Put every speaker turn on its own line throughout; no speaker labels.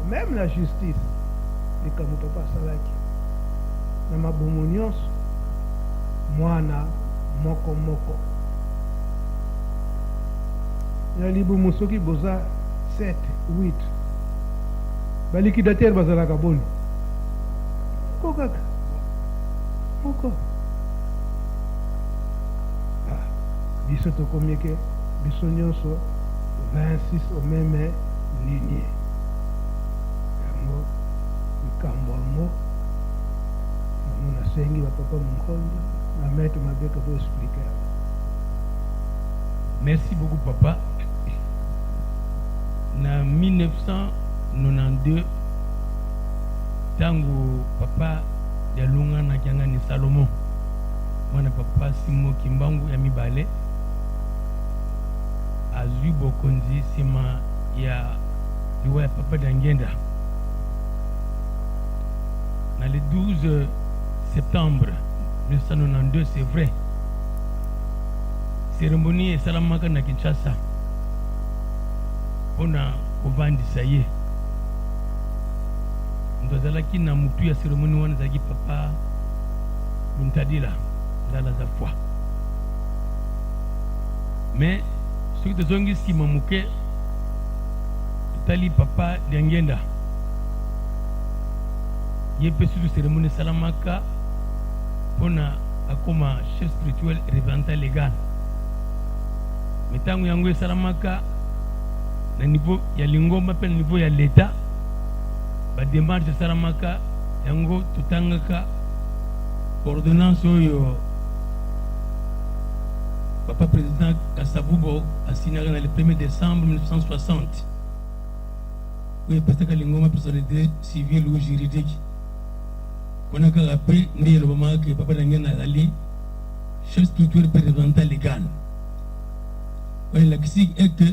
même la justice likambo papa asalaki na mabongo nyonso mwana moko moko ya libumu soki boza 7 8 balikidatere bazalaka boni ko kaka moko biso tokomi ke biso nyonso 26 au même lignée yango likambo yango nasengi bapapa monkonda na maître mabeka boexplike.
Merci beaucoup papa. Na 1992 tangu papa ya lunga na kianga ni Salomon mwana papa Simo Kimbangu ya mibale azwi bokonzi sima ya liwa ya papa Dangenda na le 12 septembre 1992, c'est vrai. Cérémonie et salamaka na Kinshasa ona kovandisa ye ndozalaki na mutu ya cérémonie wana zaki papa Mintadila ndala za foi. Mais ce que tozongi sima muke totali papa Dangenda ye pe sur cérémonie salamaka pona akoma chef spirituel et représentant légal. Metangu yangu salamaka na niveau ya lingomba pe na niveau ya l'état ba démarche salamaka yango tutangaka ordonnance oyo papa président Kasavubo a signé le 1er décembre 1960. Oui, parce que lingomba personnalité civile ou juridique. On a rappelé que papa Dangenda ali chef spirituel et représentant légal. La question est que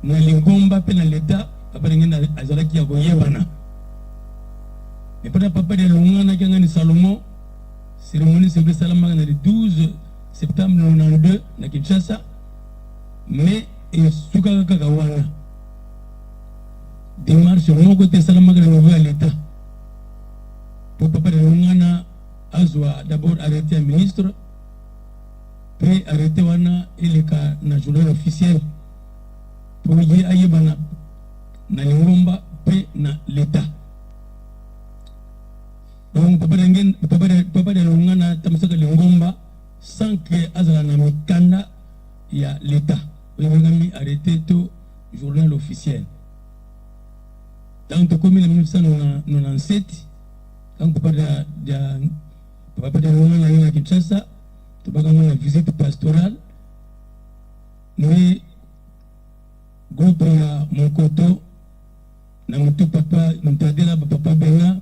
dans l'ingomba pe dans l'état papa Dangenda azalaki ya koyebana. Mais papa de lunga na kianga ni Salomon cérémonie c'est salamaka le 12 septembre 1992 na Kinshasa mais suka kaka wana démarche moko te salamaka na niveau ya l'état. Pour papa de lunga azwa d'abord arrêté un ministre puis arrêté wana eleka na journal officiel pour y ayebana na lingomba pe na l'état. Donc papa de lunga na tamasaka lingomba sans que azala na mikanda ya l'état. Olengami arrêté tout journal officiel. Dans le commune 1997 quand papa de lunga na Kinshasa tupaka mwana visite pastorale ni groupe ya Mokoto na mutu papa Mtadela papa Benga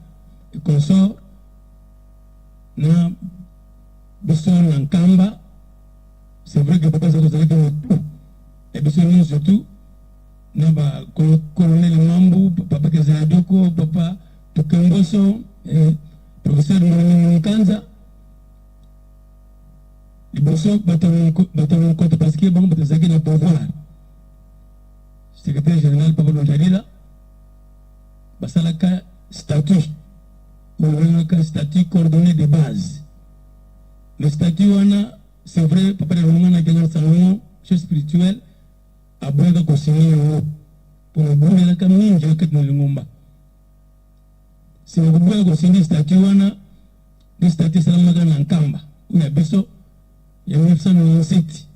et consort na biso na Nkamba. C'est vrai que papa Zako Zalaki mutu et biso nous surtout na ba colonel Mambu papa Kezadoko papa Tukemboso professeur Mkanza liboso batamu côté parce que bon batazaki na pouvoir secrétaire général papa Lonjalila basalaka statut ou statut coordonné de base. Le statut wana c'est vrai papa de lunga na kianga Salomon chef spirituel abonga ko signer pour bonne la kamini je ket no lingomba. C'est le gouvernement qui a signé le statut le statut salamaka na Nkamba ou ya biso ya 1997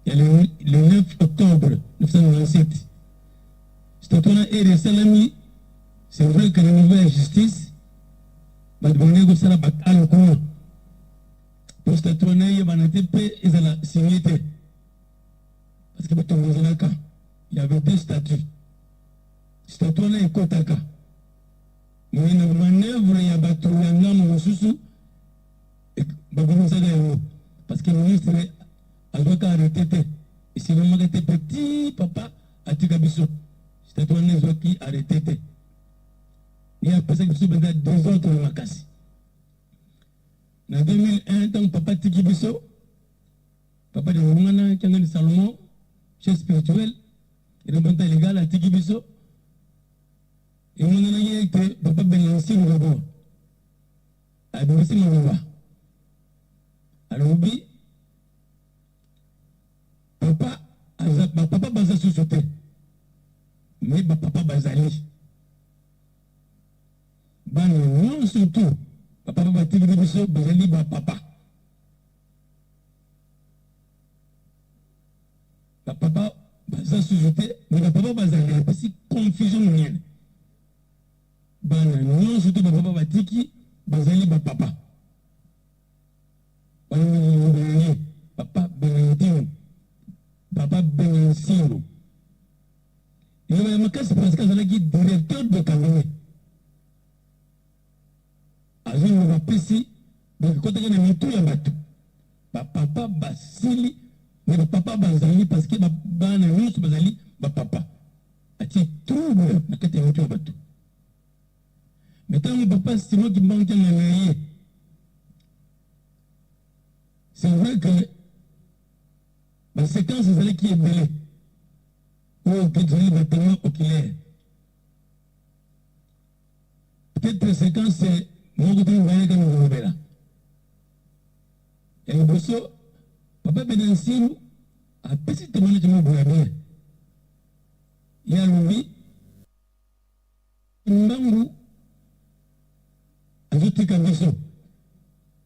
il y a le 9 octobre 1997 statut est resalami. C'est vrai que le niveau de justice va demander que ça la bataille pour le statut il va n'être pas signé parce que il y avait deux statuts. Statut est kotaka. Mais une manœuvre, il y a battu un homme au sous parce que le ministre a le cas arrêté. Et si le était petit, papa a dit Gabiso. C'était un qui a arrêté. Il y a passé que deux autres dans la casse. En 2001, tant papa Tiki Bisso, papa de Roumana, qui a Salomon, chef spirituel, et le bantal légal à Tiki Bisso. Et mon ami que papa Benansi nous va voir. A Benansi nous va. Alors oui, papa baza sous-sauté. Mais papa bazali. Non surtout. Papa va tigre biso bazali papa. Papa baza sous-sauté, mais papa bazali parce que confusion rien. Non surtout papa va tiki bazali papa. Papa Benedino, papa Benensino. Il y a un cas parce que c'est le directeur de cabinet. Azul nous va ici, donc quand on a mis tout là-bas, papa Basili, mais papa Bazali parce que papa nous Bazali, papa. A-t-il trouble la catégorie de bateau? Mais quand le papa c'est moi qui manque un c'est vrai que la séquence c'est celle qui est belle. Ou que tu as bâtiment oculaire. Peut-être la séquence c'est mon côté de voyage comme vous là. Et le bosso, papa Benansi a petit témoignage de mon bien. Il y a lui, Mbangu, ajouté Kabiso,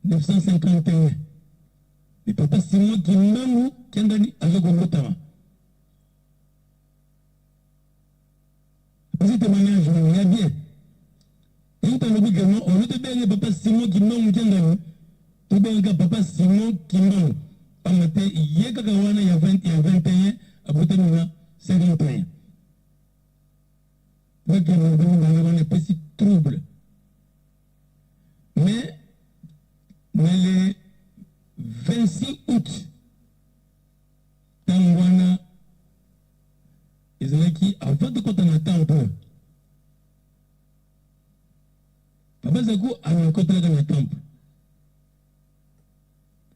951. Mais papa Simon qui Mbangu, qui a gagné à Zogomotama. Petit témoignage, il y a bien. Et on t'a dit également, on ne te bien papa Simon qui Mbangu, qui a gagné. Tout bien papa Simon qui Mbangu. Pas maté, il y a Kakawana, il y a 20, il y a 21, à Boutemina, 51. Donc, nous avons un petit trouble. Mais le 26 août, Tangwana, ils ont dit, avant de quand on attend un peu, Papa Zakou a un côté dans le temple.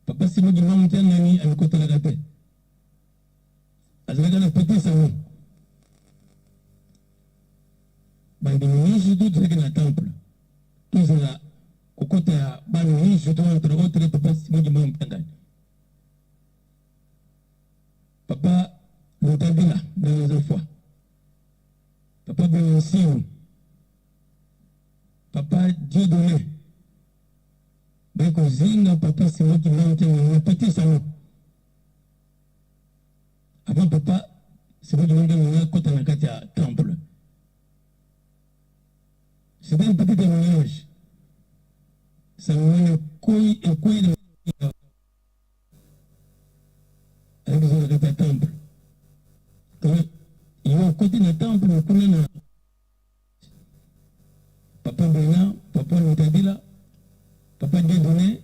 Papa Simon qui m'a monté un ami à un côté de la tête. Avec un petit salon. Bah, des ministres tout dans le temple. Tout ça, au côté à bah, les ministres tout entre autres, papa Simon qui m'a monté un ami. Papa, nous t'as dit là, dans les fois. Papa Benansi, papa Dieu donné. Ben Kozinga, papa Simon qui m'a monté un petit salon. Avant papa, c'est moi qui m'a donné un côté dans le temple. C'était un petit témoignage. Ça me couille et couille de avec le temple. Quand il y a un côté dans le temple, on connaît papa Bena, papa Notadila, papa Dieudonné,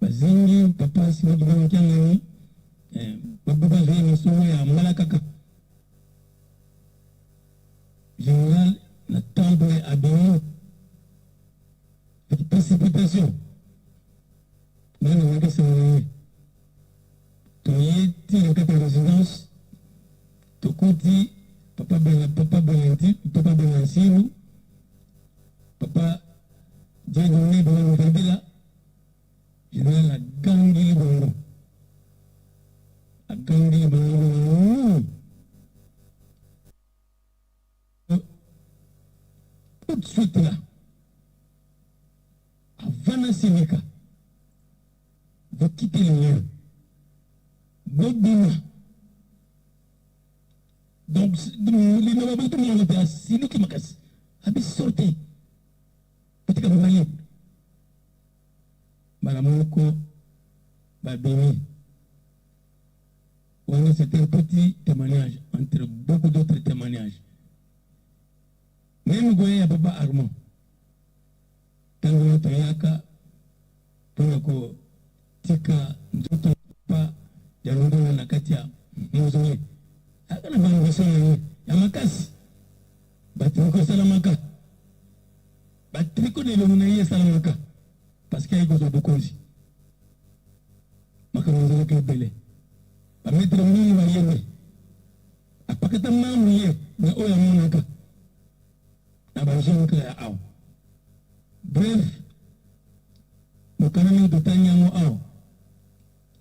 Bazingi, papa Simon Kibankangani, papa Bazoué Moussoué à Malakaka. Général, le temple est abîmé. Petite précipitation. Là, nous avons qu'à tu y es, dans quatre résidences, tu côté, papa Benansi, papa Dieudonné, papa Moutadila, général la Gangili Bongo. La Gangili Bongo. Tout de suite là, avant la Sénéca, vous quittez le lieu. Donc, les noms tout le monde était assis, nous qui m'a cassé. Habis sorti. Petit comme Mali. Malamoko, Babini. C'était un petit témoignage entre beaucoup d'autres témoignages. Même Goye à Papa Armand. Quand on a Toyaka, pour tika, njoto pa, yalundo na katia, mouzoye. Akana bangoso ya makasi. Batriko salamaka. Batriko de l'omunaye salamaka. Parce qu'il y a eu de konzi. Makamozo ke bele. Ba mettre mini wa yene. Apakata mamu ye, na oya monaka. argent ya awa. Bref, mokanami totani yango awa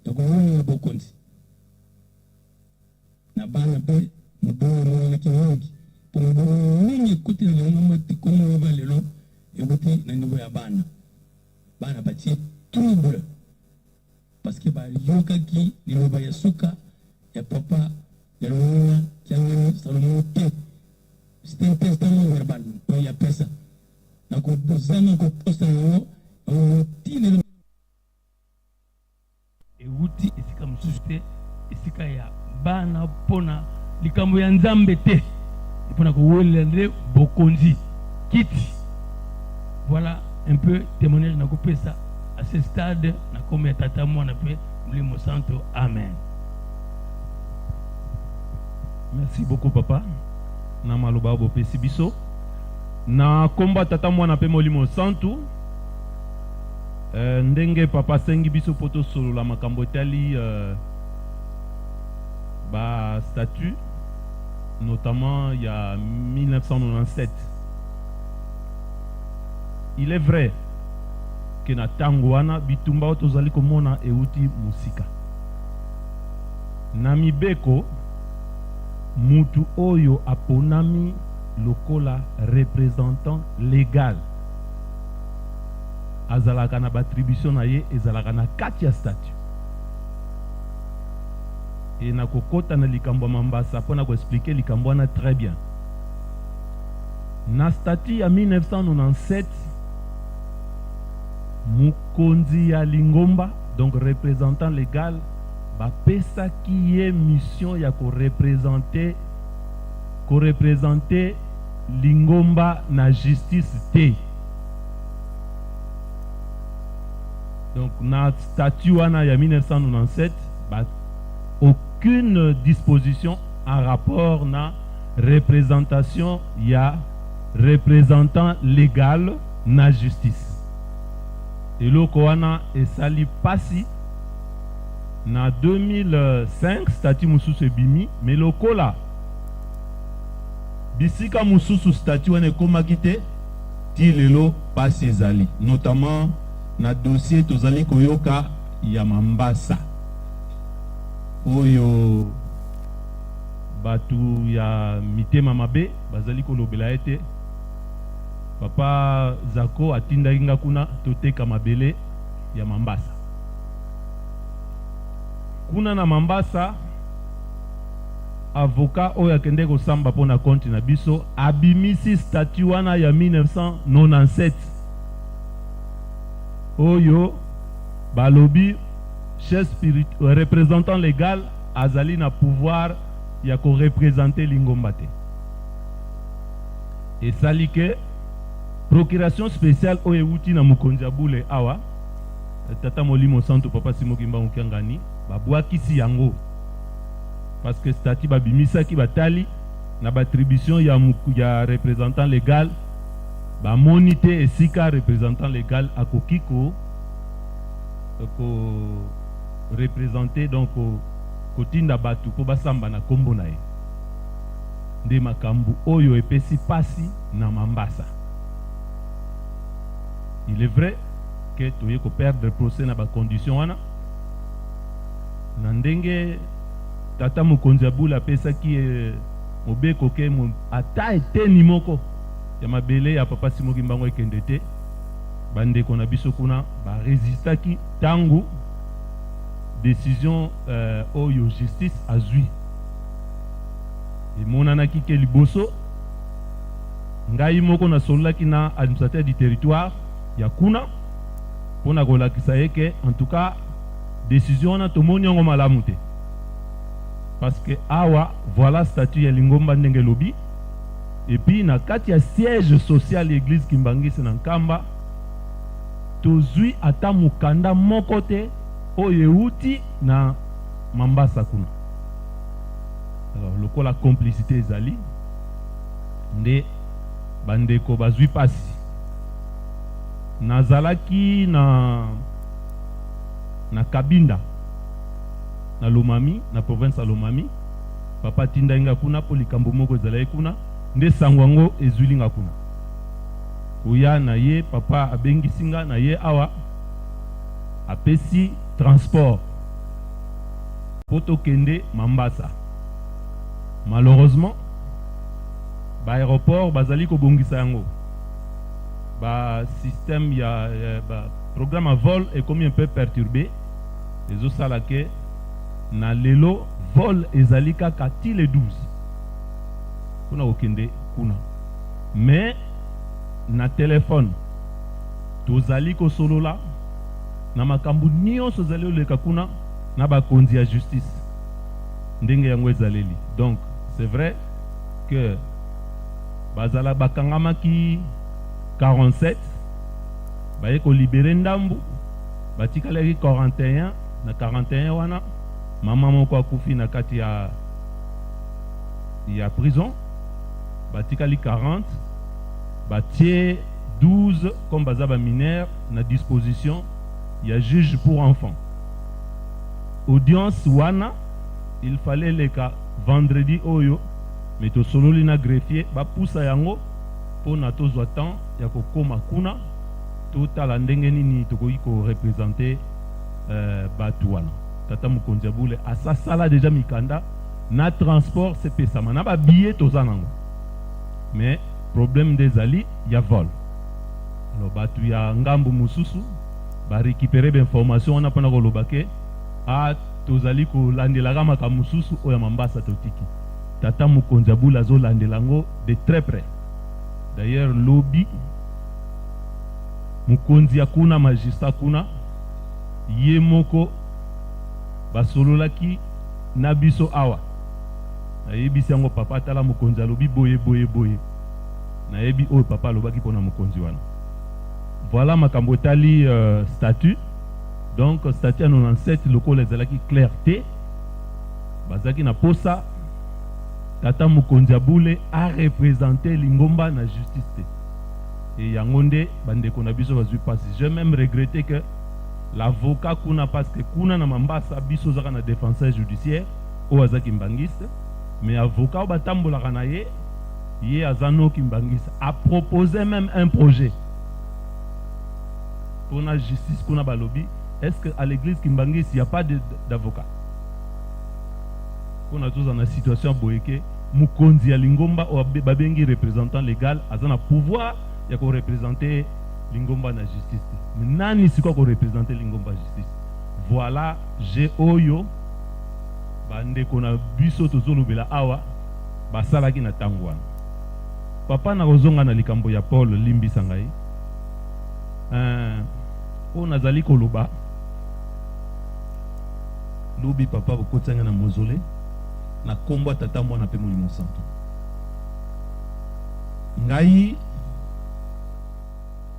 ya kovonela bokonzi na bana mpe mobongo emonanaki mingi mpo mobongo mingi ekuti na lingomba tikomo oyoba lelo ekuti na niveau ya bana batie trouble parce que bayokaki liloba ya suka ya papa ya longona kiangani Salomon te c'était un testament verbal oyo ya pesa na kobosana koposta yango tine
euti esika mosusu te esika ya bana mpona likambo ya nzambe te mpona kowelela nde bokonzi kiti. Voilà un peu témoignage na kopesa à ce stade na kombe ya tata mwana pe Molimo Santo. Amen.
Merci beaucoup papa. Na maloba bo pesi biso na komba tata mwana pe Molimo Santo. Ndenge papa sengi biso poto solo la makambo etali ba statut notamment il y a 1997. Il est vrai que na tango wana bitumba tozali komona euti musika na mibeko mutu oyo aponami lokola représentant légal azalaka na batribution na ye ezalaka na kati ya statut et na kokota na likambo mambasa pona ko expliquer likambo wana très bien. Na statut ya 1997 mukonzi ya lingomba donc représentant légal bapesa ki ye mission ya ko représenter lingomba na justice te. Donc na statut wana ya 1997 aucune disposition en rapport na représentation ya représentant légal na justice. Eloko wana esali pasi na 2005 statut mususu ebimi mais lokola bisika mususu statut wana ekomaki te ti lelo pasi ezali notamment na dossier tozali koyoka ya Mambasa oyo batu ya mitema mabe bazali kolobela ete papa Zako atindaki nga kuna toteka mabele ya Mambasa. Kuna na Mambasa avocat oyo akende kosamba pona konti na biso abimisi statut wana ya 1997 oyo balobi chef représentant légal azali na pouvoir ya ko représenter lingomba te. Et sali ke procuration spéciale oyo euti na mokonzi ya bule awa tata Molimo Santo papa Simoki Mbangu Kiangani babwakisi yango parce que statut babimisaki batali na batribution ya représentant légal bamonite esika représentant légal akokiko ko représenter donc kotinda batu po basamba na kombo na ye nde makambu oyo epesi pasi na Mambasa. Il est vrai que toye ko perdre procès na ba condition wana na ndenge tata mokonzi ya bula pesa ki mobeko ke ata eteni moko ya mabele ya papa Simoki Mbangu ekende te bandeko na biso kuna ba resistaki tangu décision oyo justice azwi emonanaki ke liboso ngai moko na solaki na administrateur du territoire ya kuna pona kolakisa eke en tout cas décision na tomoni yango malamu te parce que awa voilà statut ya lingomba ndenge lobi et puis na kati ya siège social église Kimbangisi na Nkamba tozwi ata mukanda moko te oyo euti na Mambasa kuna. Alors lokola complicité ezali nde bandeko bazwi pasi nazalaki na Kabinda na Lomami na province ya Lomami papa tinda inga kuna po likambo moko ezalaki kuna nde sango yango ezwilinga kuna koya na ye papa abengisinga na ye awa apesi transport poto kende Mambasa. Malheureusement ba aéroport bazali ko bongisa yango ba système ya ba programme à vol est comme un peu perturbé les autres salake na lelo vol ezali kaka ti le 12 kuna okende kuna mais na téléphone tozali ko solola na makambu nyonso zali oleka kuna na bakonzi ya justice ndenge yango ezaleli. Donc c'est vrai que bazala bakangamaki 47 baye ko libérer ndambu batikalaki 41 na 41 wana mama moko akufi na kati ya prison batikali 40 batie 12 comme bazaba mineur na disposition ya juge pour enfants. Audience wana il fallait le cas vendredi oyo mais to sololi na greffier ba poussa yango pona tozwa temps ya kokoma kuna totala ndenge nini tokoki ko représenter batu wana. Tata Mukonzi Abule asasala déjà mikanda na transport sepesama na ba billet tozanango mais problème des ali ya vol. Alors batu ya ngambo mususu ba récupérer l'information wana pona ko lobake a tozali ko landelaka makambo mususu oya Mambasa totiki. Tata Mukonzi Abule azo landelango de très près. D'ailleurs lobby Mukonzi akuna magistrat kuna yemoko basololaki na biso awa nayebisi yango papa tala Mukonzi alobi boye boye boye nayebi oyo papa alobaki mpona Mukonzi wana. Voilà makambo etali statut. Donc statut ya 97 lokola ezalaki clarté bazalaki na posa Tata Mukonzi Abule a représenté Lingomba na justice te. Et yango nde bandeko na biso bazwi pasi. J'ai même regretté que l'avocat kuna parce que kuna na Mambasa biso zaka na défenseur judiciaire o azaki mbangiste mais avocat o batambolaka na ye azano ki mbangiste a proposé même un projet pour la justice kuna balobi. Est-ce que à l'église Kimbangis il n'y a pas d'avocat? On a tous dans la situation boyeke Mukonzi ya Lingomba ou babengi représentant légal azana pouvoir ya ko représenter Lingomba na justice. Nani siko ko représenter Lingomba justice. Voilà, j'ai oyo bande kona biso tozolobela awa basalaki na tangwana. Papa na kozonga na likambo ya Paul Limbisa ngai. On azali koloba lobi papa bokotsanga na mozole na kombo tata mwana pe molimo santo ngai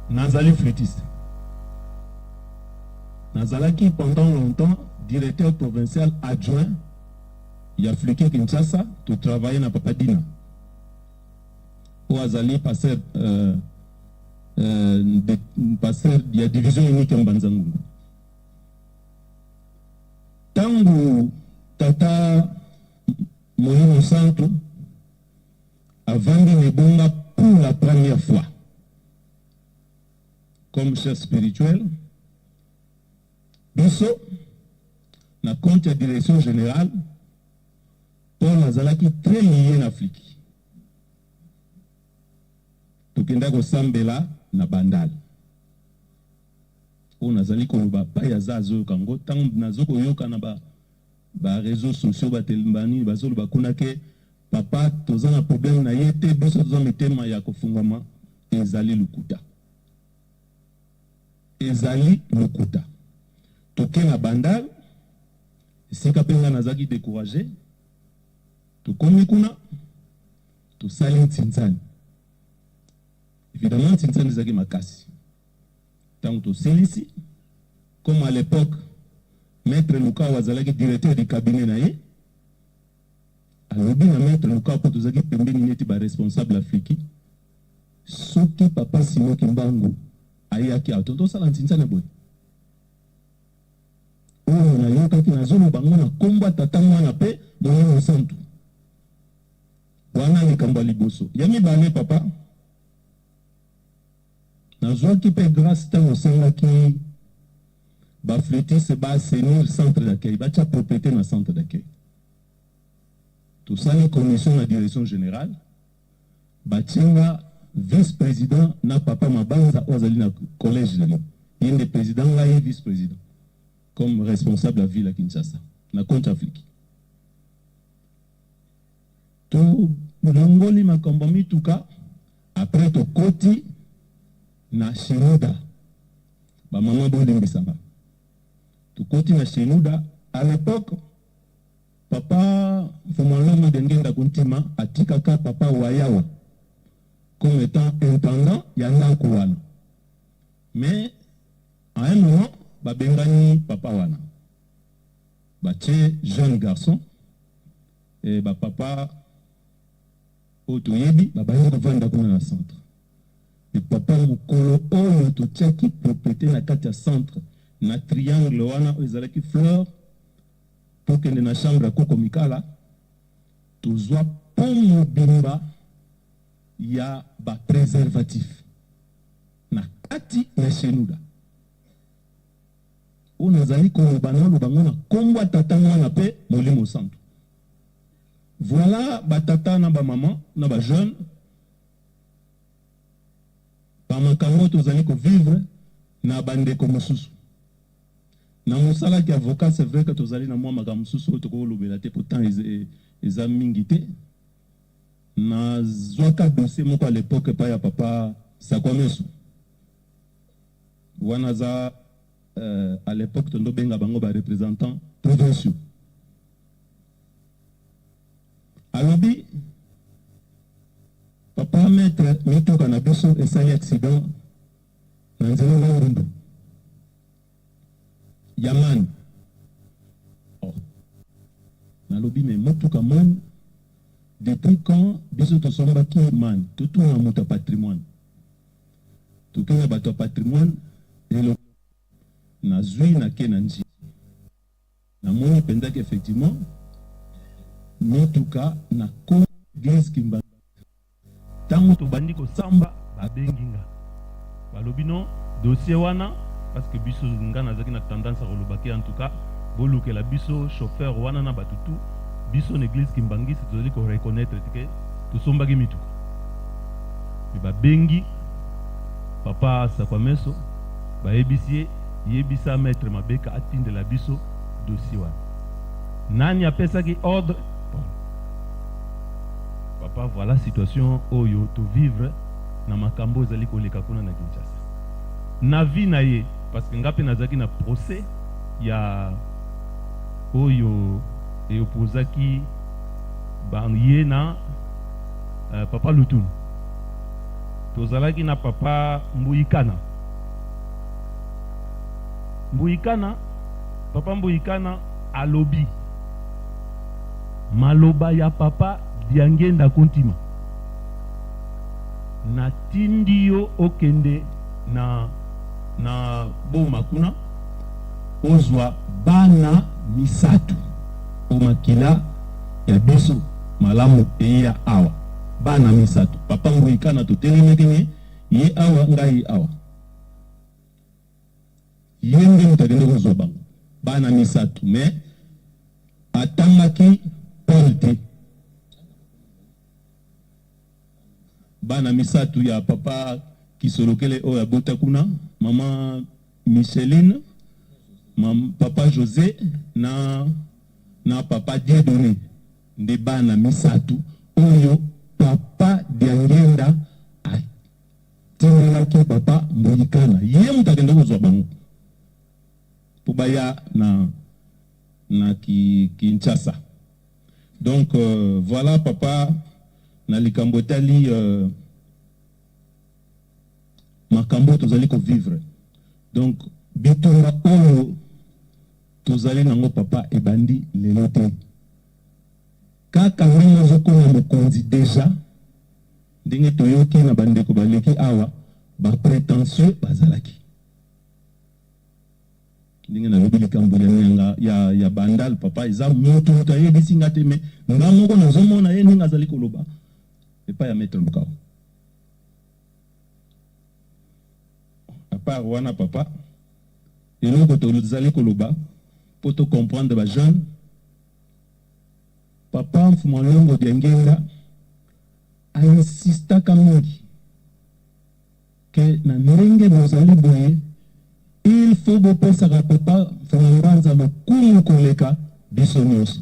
nazali flûtiste nazalaki pendant longtemps directeur provincial adjoint ya Flike Kinshasa to travailler na papa Dina o azali passer passer ya division unique en Banzangungu. Tangu tata Molimo Santo a vendu Nebonga pour la première fois comme chef spirituel. Biso na compte de direction générale Paul Nazalaki très lié en Afrique. Tokenda ko sambela na bandal. On azali koloba pa ya zazo kango tang nazoko yoka na ba réseaux sociaux ba telmbani bazolo ba kunake papa tozana problème na yete biso tozo mitema ya kofungama ezali lukuta. Ezali lukuta. Toke na bandal sika penga nazaki décourager. Tokomi kuna to sali ntinzani. Évidemment, c'est une zaki makasi. Tant que c'est comme à l'époque, Maître Luka Wazalaki, directeur du cabinet naïe, alors bien Maître Luka pour tous les pembeni n'était pas responsable africain. Ce qui papa Simo Kimbangu, ayaki a tout ça l'antinsa na boy. Oh, na yoka ki na zone bango na combat tatango na pe Molimo Santo. Wana ni kamba liboso. Yami bane papa.
nazwaki mpe grâce ntango osengaki baflétiste baassainir centre d'accueil batya propriété na centre d'accueil tosali commission na direction générale batienga vice-président na papa Mabanza oyo azali na collège lelo ye nde président ngai vice-président comme responsable ya ville ya Kinshasa na compte Afrique tolongoli makambo mituka après tokoti na Shinoda bamama bolimbisanga tokoti na Shinoda à l'époque papa Fomolongo Dengenda Kuntima atikaka papa Wayawa comme étant intendant Yandanko wana mais à un moment babengani papa wana batie jeune garçon et papa otoyebi babangi kovanda kuna na centre et papa mokolo oyo totiaki propriété na kati ya centre na triangle wana oyo ezalaki fleur tokende na chambre ya koko mikala tozwa po mobimba ya bapréservatif na kati ya Shenoda oyo nazali koloba nalobango na kombo tata mwana mpe molimo santu. Voilà batata na bamama na bajeune bamakambo tozali kovivre na bandeko mosusu na mosala ki avocat. C'est vrai que tozali na mwa makambo mosusu oyo tokolobela te pourtant eza mingi te na zwaka dossier moko à l'époque pa ya papa Sakwameso wana za à l'époque tondo benga bango ba représentant provinciaux alobi papa maître mituka na biso esali accident na nzela na Rundu Yaman oh nalobi mais mutuka man depuis quand biso tosombaki man tout na moto patrimoine tout na bato patrimoine elo na zui na kenanji na moni pendaki effectivement mutuka na ko église Kimba tango to bandi ko samba babenginga balobi non dossier wana parce que biso ngana zaki na tendance à relobaki en tout cas boluke la biso chauffeur wana na batutu biso l'église Kimbangi c'est ko reconnaître que to sombaki mituka bi babengi papa Sakwameso ba ebisier yebisa maître Mabeka atinde la biso dossier wana nani apesa ki ordre bon. Papa voilà situation oyo to vivre na makambo ezali koleka kuna na Kinshasa na vie na ye parce que ngape nazaki na procès ya oyo et opposaki banye na papa Lutun tozalaki na papa Mbuyikana papa Mbuyikana alobi maloba ya papa Diangenda Kuntima na tindio okende na boma kuna ozwa bana misatu omakila ya biso malamu eya awa bana misatu papa Mbuyikana totelemekene ye awa ngai awa yenge mutagende kozwa bango bana misatu mais atangaki polte bana misatu ya papa Kisolokele oyo abota kuna mama Micheline papa José na papa Dieudonné nde bana misatu oyo papa Diangenda atindelaki papa Mbuyikana ye mutakende kozwa bango Pubaya na Kinshasa. Donc voilà papa na likambo tali makambo tozali ko vivre. Donc bitumba oyo tozali nango papa ebandi lelo te. Kaka ngino zokona mokonzi déjà ndenge toyoki na bandeko baleki awa ba prétentieux bazalaki. Ndenge na lobi likambo ya bandal papa eza moto taye bisinga te me ngamoko nazomona ye ndenge azali koloba epa ya maître Lukao part wana papa eloko tozali koloba po to comprendre ba jeune papa Mfumolongo Diangenga insistaka mingi ke na ndenge bozali boye il faut bopesaka papa Mfumambanza lokumu koleka biso nyonso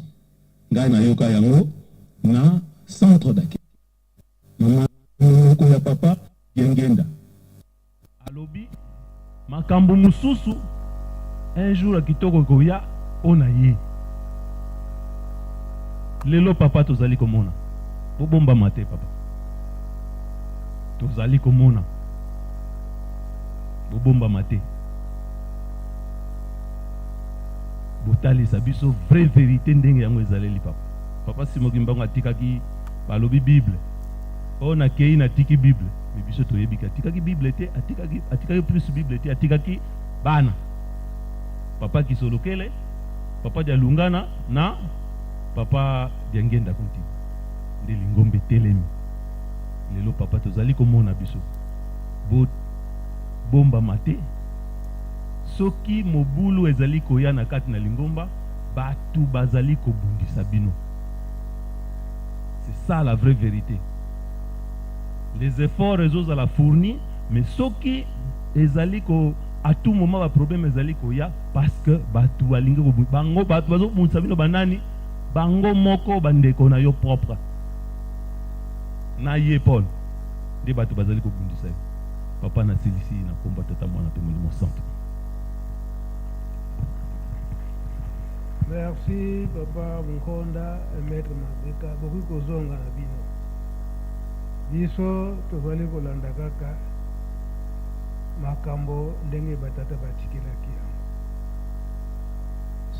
ngai nayoka yango na centre d'accueil na monoko ya papa Diangenda
alobi makambo mususu un jour akitoko koya ona ye lelo papa tozali komona bobomba mate papa tozali komona bobomba mate botalisa biso vraie vérité ndenge yango ezaleli papa papa simoki mbango atikaki balobi bible ona kei na tiki bible mais biso toyebika atikaki bible te atikaki plus bible te atikaki bana papa Kisolokele papa Dialungana na papa Diangenda konti ndeli ngombe telemi lelo papa tozali komona biso bomba mate soki mobulu ezali koya na kati na lingomba batu bazali kobundisa bino. C'est ça la vraie vérité. Les efforts réseaux à la fourni, mais soki ezali ko à tout moment ba problème ezali koya parce que batu balingi ko bango batu bazo bundisa bino banani bango moko bandeko na yo propre na ye Paul de batu bazali ko bundisa papa na silisi na komba tata mwana pe molimo santo.
Merci papa Mukonda et maître Mabeka beaucoup kozonga na bino biso tozali kolanda kaka makambo ndenge batata batikilaki yango.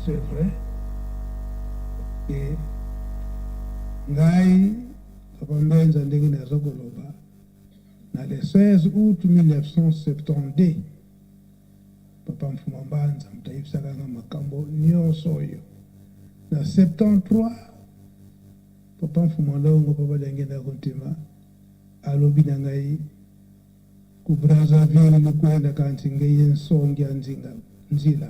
C'est vrai et ngai papa Mbenza ndenge nazo koloba na le 16 août 1972 papa Mfumambanza mutayibisaka nga makambo nyonso oyo na 73 papa Mfumolongo papa Diangenda kontima alobi na ngai ku Brazzaville lukwenda kanti ngeye nsongi ya nzila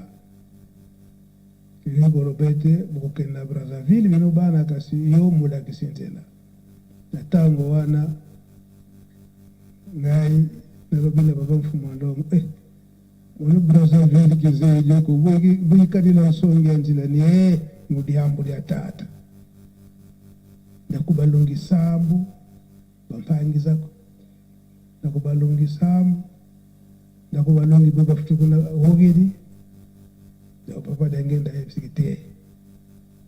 ili borobete bukukenda Brazzaville bino bana kasi yo muda kisintela na tango wana ngai nalobi na papa Mfumolongo Ono Brazzaville kizeje ko bwikadi na nsongi ya nzila ni mudiambo ya tata nakubalungi sambu bampangizako nakubalungi sambu nakubalungi baba futukuna hogeri ya papa Diangenda ebsikite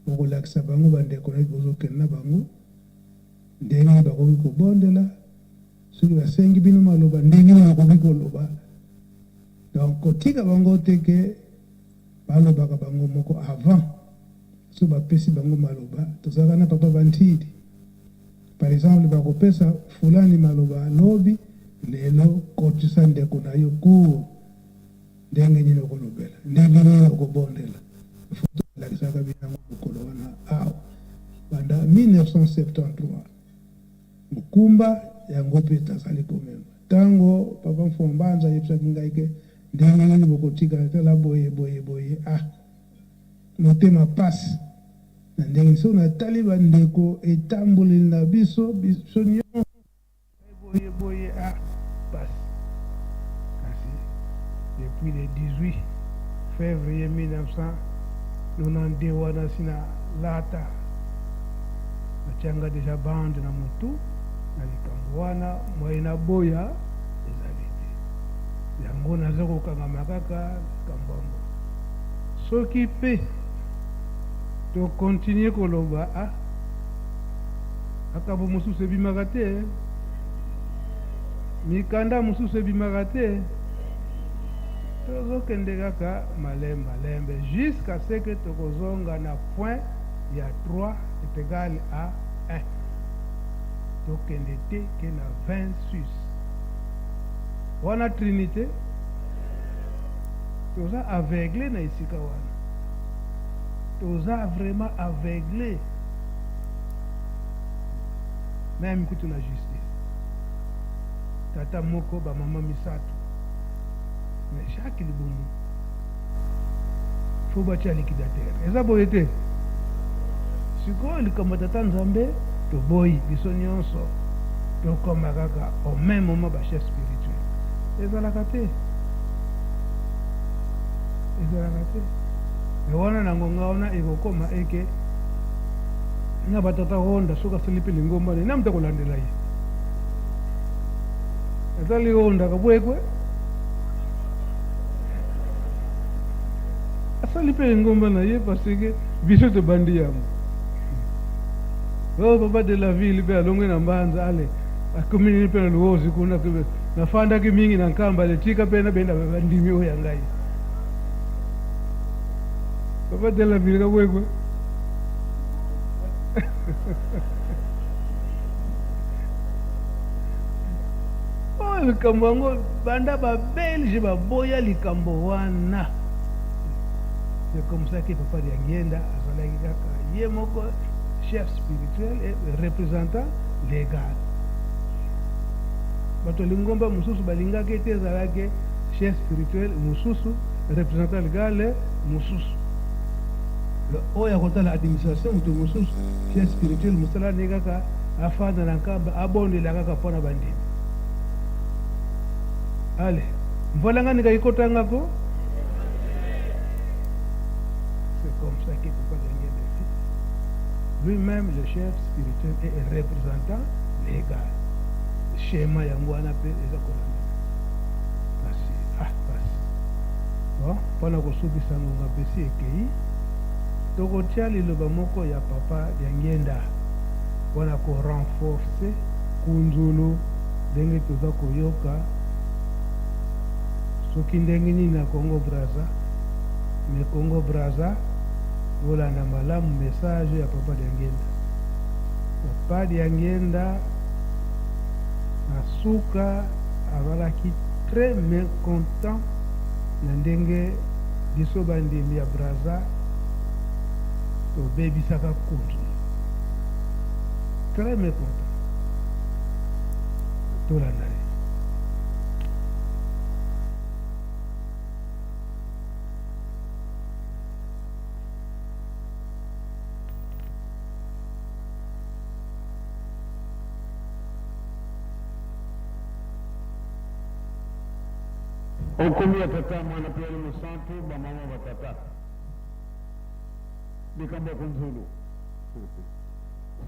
okulakisa bango bandeko na bozokena bango ndenge bakoki kobondela soki basengi bino maloba ndenge bakoki koloba. Donc kotika bango teke balobaka bango moko avant so bapesi bango maloba tozalaka na papa Bantidi par exemple bakopesa fulani maloba lobi lelo kotisa ndeko na yo ku ndenge nini okolobela ndenge nini okobondela foto lakisaka binango mokolo wana awa banda 1973 mukumba yango mpe tazali komema tango papa Mfumambanza yebisaki ngai ke ndenge nini bokotika tala boye motema pasi na ndenge so natali bandeko etamboleli na biso nyonso boye pasi kasi depuis le 18 février 1992 wana sina lata batianga deja bande na motu na likambo wana moyena boya ezali te yango naza kokangama kaka likambo yango soki mpe tokontinue koloba makambo mosusu ebimaka te mikanda mosusu ebimaka te tozokende kaka malembe jusqu'à ce que tokozonga na point ya 3 est égal à 1 tokende te ke na 26 wana trinité toza aveuglé na esika wana toza vraiment aveuglé même kutu na justice tata moko bamama misato mais chaque libomu faut batia liquidateur eza boye te sikoyo likambo tata nzambe toboyi biso nyonso tokoma kaka au même moment bachef spirituel ezalaka te me wana na ngonga wana ekokoma eke na batata honda soki asilipi lingomba ne namta kolandela ye azali honda kabwekwe asalipe lingomba na ye parce que biso tobandi yango o papa de la ville mpe alongwe na mbanza ale akominini mpe na luozi kuna nafandaki mingi na nkamba letika mpe na benda bandimi oyo ya ngai papa de la ville kabwekwe oyo likambo yango banda babelge baboya likambo wana c'est comme ça que papa de Angienda azalaki kaka ye moko chef spirituel et représentant légal bato lingomba mosusu balingaki ete ezalaki chef spirituel mosusu représentant légal mosusu oyo akotala administration moto mosusu chef spirituel mosala ne kaka afanda na nkamba abondela kaka mpona bandimi ale mvolanga nikaikotangako c'est comme ça qu'il faut pas gagner des filles. Lui-même, le chef spirituel est représentant légal. Schéma Yangwana P. Merci. Bon, pendant que nous sommes ici, tokotia liloba moko ya papa Yangienda wana ko renforcer kunzulu ndenge toza koyoka soki ndenge nini na Congo Brazza mais Congo Brazza volanda malamu message ya papa Yangienda. Papa Yangienda nasuka azalaki très mécontent na ndenge biso bandimi ya Brazza tobebisaka kunzu, très mécontent tolanda ye.
Okomi ya tata mwana pia musantu bamama batata likambo kunzulu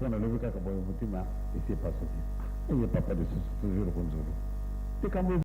sana lobika kaboyo mutima isi pasoki eye papa de toujours kunzulu likambo